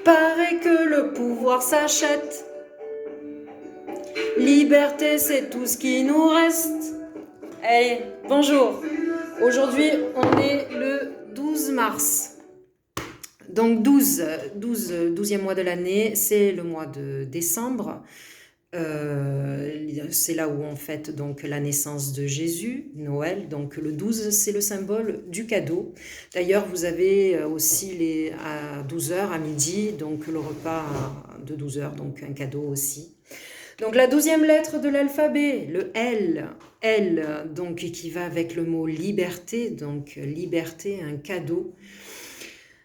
Paraît que le pouvoir s'achète. Liberté, c'est tout ce qui nous reste. Allez, bonjour. Aujourd'hui, on est le 12 mars. Donc 12e mois de l'année, c'est le mois de décembre. C'est là où on fête donc la naissance de Jésus, Noël. Donc le 12, c'est le symbole du cadeau. D'ailleurs, vous avez aussi à 12h, à midi, donc le repas de 12h, donc un cadeau aussi. Donc la 12e lettre de l'alphabet, le L, donc qui va avec le mot liberté, donc liberté, un cadeau.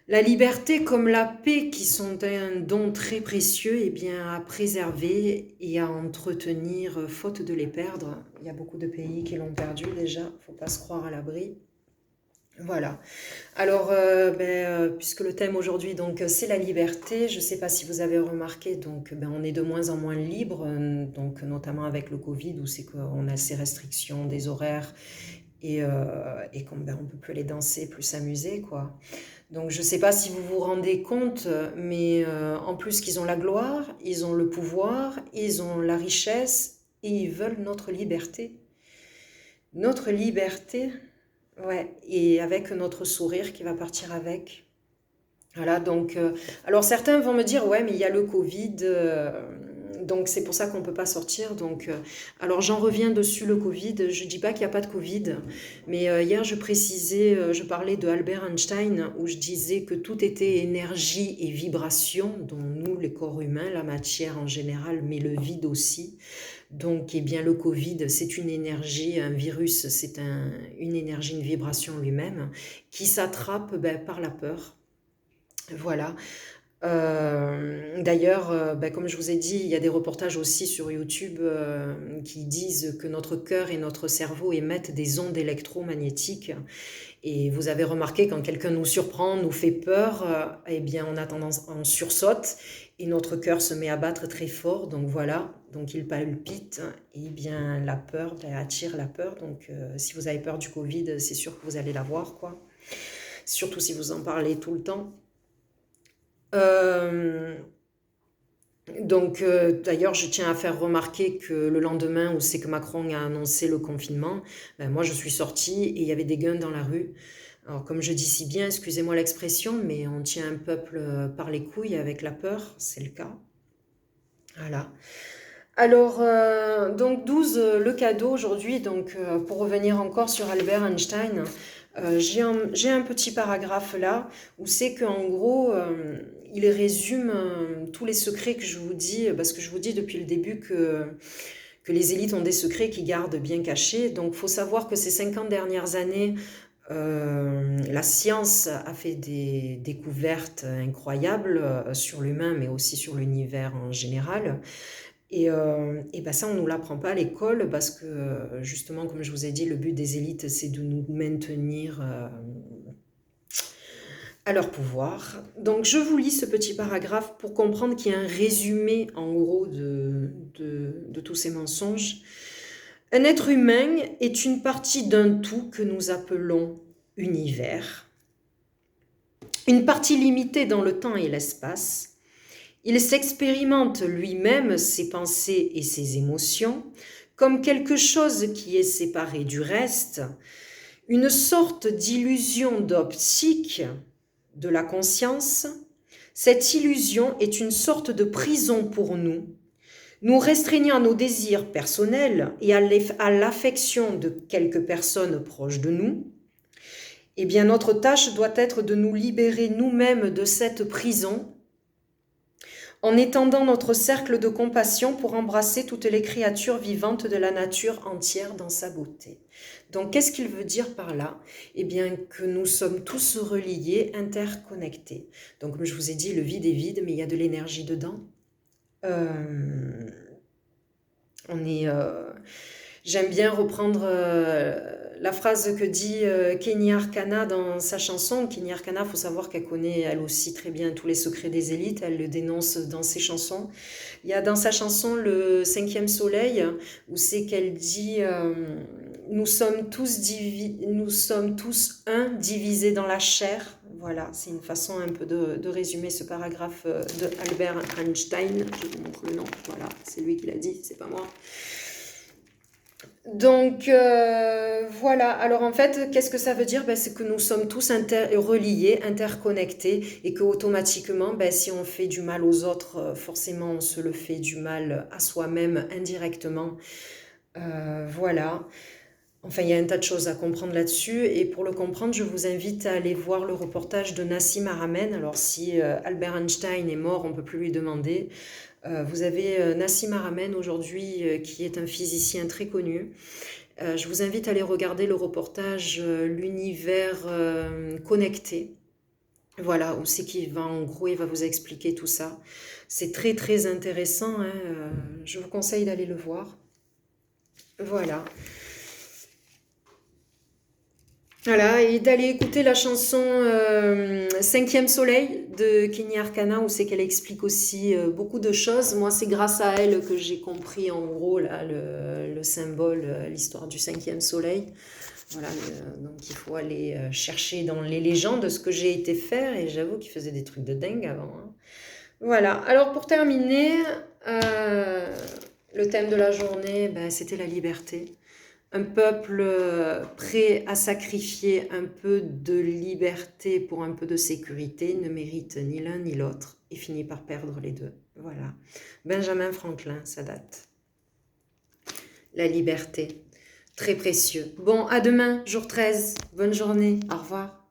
La liberté comme la paix, qui sont un don très précieux, eh bien, à préserver et à entretenir, faute de les perdre. Il y a beaucoup de pays qui l'ont perdu déjà, il ne faut pas se croire à l'abri. Voilà. Alors, puisque le thème aujourd'hui, donc, c'est la liberté, je ne sais pas si vous avez remarqué, donc, on est de moins en moins libre, donc, notamment avec le Covid, où c'est qu'on a ces restrictions des horaires et qu'on on ne peut plus aller danser, plus s'amuser, quoi. Donc je ne sais pas si vous vous rendez compte, mais en plus qu'ils ont la gloire, ils ont le pouvoir, ils ont la richesse et ils veulent notre liberté. Notre liberté, ouais, et avec notre sourire qui va partir avec. Voilà, donc, alors certains vont me dire, ouais, mais il y a le Covid, donc c'est pour ça qu'on ne peut pas sortir. Donc, alors j'en reviens dessus, le Covid, je ne dis pas qu'il n'y a pas de Covid, mais hier je précisais, je parlais de Albert Einstein, où je disais que tout était énergie et vibration, dont nous, les corps humains, la matière en général, mais le vide aussi. Donc, eh bien, le Covid, c'est une énergie, un virus, c'est une énergie, une vibration lui-même, qui s'attrape par la peur. Voilà. D'ailleurs, comme je vous ai dit, il y a des reportages aussi sur YouTube qui disent que notre cœur et notre cerveau émettent des ondes électromagnétiques. Et vous avez remarqué, quand quelqu'un nous surprend, nous fait peur, eh bien, on a tendance, on sursaute et notre cœur se met à battre très fort. Donc voilà, donc il palpite. Et bien, la peur attire la peur. Donc, si vous avez peur du Covid, c'est sûr que vous allez l'avoir, quoi. Surtout si vous en parlez tout le temps. D'ailleurs, je tiens à faire remarquer que le lendemain où c'est que Macron a annoncé le confinement, moi je suis sortie et il y avait des guns dans la rue. Alors comme je dis si bien, excusez-moi l'expression, mais on tient un peuple par les couilles avec la peur, c'est le cas. Voilà. Alors, donc 12, le cadeau aujourd'hui, donc pour revenir encore sur Albert Einstein, j'ai un petit paragraphe là où c'est qu'en gros, il résume tous les secrets que je vous dis, parce que je vous dis depuis le début que les élites ont des secrets qu'ils gardent bien cachés. Donc, il faut savoir que ces 50 dernières années, la science a fait des découvertes incroyables sur l'humain, mais aussi sur l'univers en général. Et ça, on ne nous l'apprend pas à l'école parce que, justement, comme je vous ai dit, le but des élites, c'est de nous maintenir à leur pouvoir. Donc, je vous lis ce petit paragraphe pour comprendre qu'il y a un résumé, en gros, de tous ces mensonges. Un être humain est une partie d'un tout que nous appelons univers, une partie limitée dans le temps et l'espace. Il s'expérimente lui-même ses pensées et ses émotions comme quelque chose qui est séparé du reste, une sorte d'illusion d'optique de la conscience. Cette illusion est une sorte de prison pour nous, nous restreignant à nos désirs personnels et à l'affection de quelques personnes proches de nous. Eh bien, notre tâche doit être de nous libérer nous-mêmes de cette prison en étendant notre cercle de compassion pour embrasser toutes les créatures vivantes de la nature entière dans sa beauté. Donc, qu'est-ce qu'il veut dire par là? Eh bien, que nous sommes tous reliés, interconnectés. Donc, comme je vous ai dit, le vide est vide, mais il y a de l'énergie dedans. J'aime bien reprendre la phrase que dit Kenny Arcana dans sa chanson. Kenny Arcana, il faut savoir qu'elle connaît elle aussi très bien tous les secrets des élites, elle le dénonce dans ses chansons. Il y a dans sa chanson le 5e soleil, où c'est qu'elle dit nous sommes tous un, divisés dans la chair. Voilà, c'est une façon un peu de résumer ce paragraphe de Albert Einstein. Je vous montre le nom, voilà, c'est lui qui l'a dit, c'est pas moi. Donc voilà, alors en fait, qu'est-ce que ça veut dire? Ben, c'est que nous sommes tous reliés, interconnectés, et que automatiquement, ben, si on fait du mal aux autres, forcément on se le fait du mal à soi-même indirectement. Voilà. Enfin, il y a un tas de choses à comprendre là-dessus, et pour le comprendre, je vous invite à aller voir le reportage de Nassim Haramein. Alors si Albert Einstein est mort, on ne peut plus lui demander. Vous avez Nassim Haramein aujourd'hui, qui est un physicien très connu. Je vous invite à aller regarder le reportage L'univers connecté. Voilà, où c'est qu'il va, en gros, il va vous expliquer tout ça. C'est très très intéressant, hein, je vous conseille d'aller le voir. Voilà. Voilà, et d'aller écouter la chanson Cinquième Soleil de Kenny Arcana, où c'est qu'elle explique aussi beaucoup de choses. Moi, c'est grâce à elle que j'ai compris en gros là, le symbole, l'histoire du cinquième soleil. Voilà, donc il faut aller chercher dans les légendes ce que j'ai été faire, et j'avoue qu'il faisait des trucs de dingue avant, hein. Voilà, alors pour terminer, le thème de la journée, ben, c'était la liberté. Un peuple prêt à sacrifier un peu de liberté pour un peu de sécurité ne mérite ni l'un ni l'autre et finit par perdre les deux. Voilà. Benjamin Franklin, ça date. La liberté, très précieux. Bon, à demain, jour 13. Bonne journée. Au revoir.